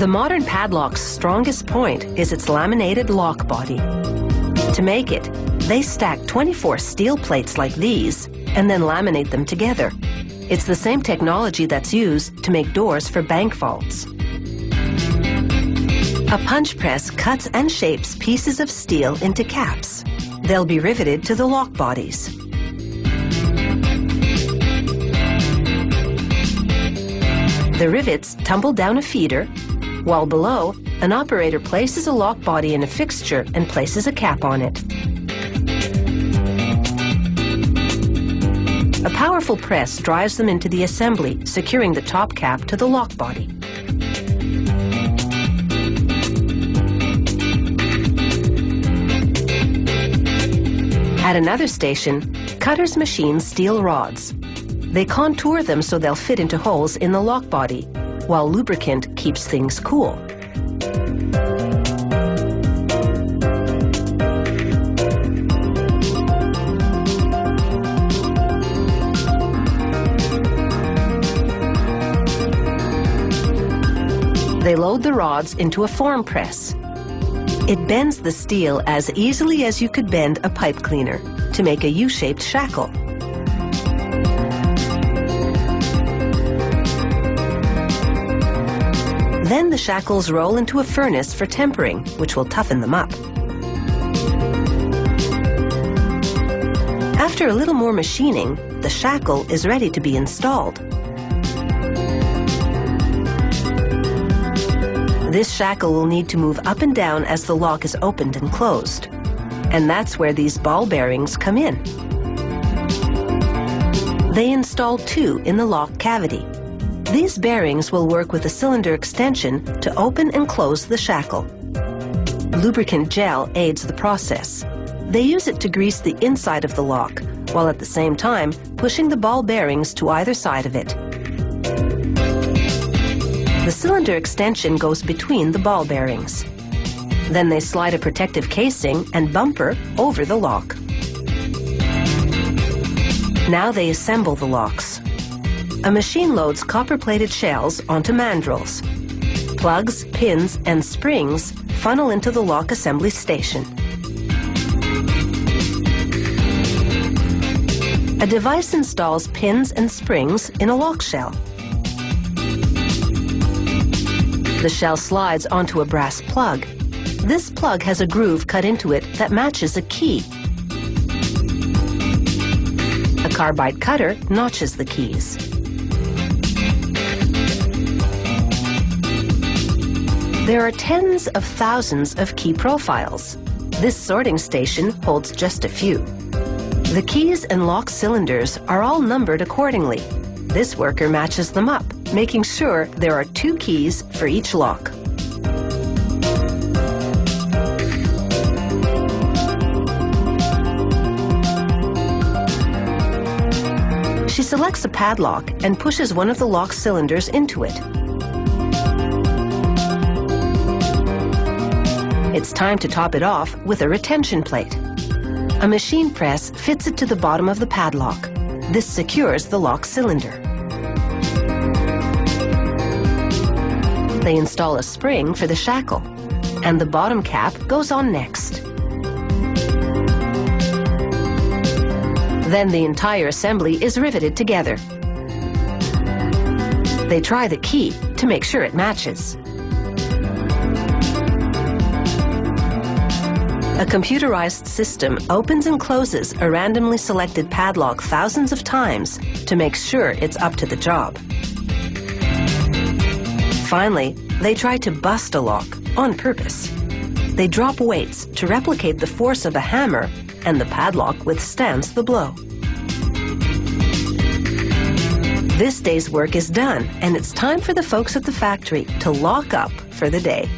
The modern padlock's strongest point is its laminated lock body. To make it, they stack 24 steel plates like these and then laminate them together. It's the same technology that's used to make doors for bank vaults. A punch press cuts and shapes pieces of steel into caps. They'll be riveted to the lock bodies. The rivets tumble down a feeder, while below, an operator places a lock body in a fixture and places a cap on it. A powerful press drives them into the assembly, securing the top cap to the lock body. At another station, cutters machine steel rods. They contour them so they'll fit into holes in the lock body, while lubricant keeps things cool. They load the rods into a form press. It bends the steel as easily as you could bend a pipe cleaner to make a U-shaped shackle. Then the shackles roll into a furnace for tempering, which will toughen them up. After a little more machining, the shackle is ready to be installed. This shackle will need to move up and down as the lock is opened and closed. And that's where these ball bearings come in. They install two in the lock cavity. These bearings will work with a cylinder extension to open and close the shackle. Lubricant gel aids the process. They use it to grease the inside of the lock, while at the same time pushing the ball bearings to either side of it. The cylinder extension goes between the ball bearings. Then they slide a protective casing and bumper over the lock. Now they assemble the locks. A machine loads copper-plated shells onto mandrels. Plugs, pins, and springs funnel into the lock assembly station. A device installs pins and springs in a lock shell. The shell slides onto a brass plug. This plug has a groove cut into it that matches a key. A carbide cutter notches the keys. There are tens of thousands of key profiles. This sorting station holds just a few. The keys and lock cylinders are all numbered accordingly. This worker matches them up, making sure there are two keys for each lock. She selects a padlock and pushes one of the lock cylinders into it. It's time to top it off with a retention plate. A machine press fits it to the bottom of the padlock. This secures the lock cylinder. They install a spring for the shackle, and the bottom cap goes on next. Then the entire assembly is riveted together. They try the key to make sure it matches. A computerized system opens and closes a randomly selected padlock thousands of times to make sure it's up to the job. Finally, they try to bust a lock on purpose. They drop weights to replicate the force of a hammer, and the padlock withstands the blow. This day's work is done, and it's time for the folks at the factory to lock up for the day.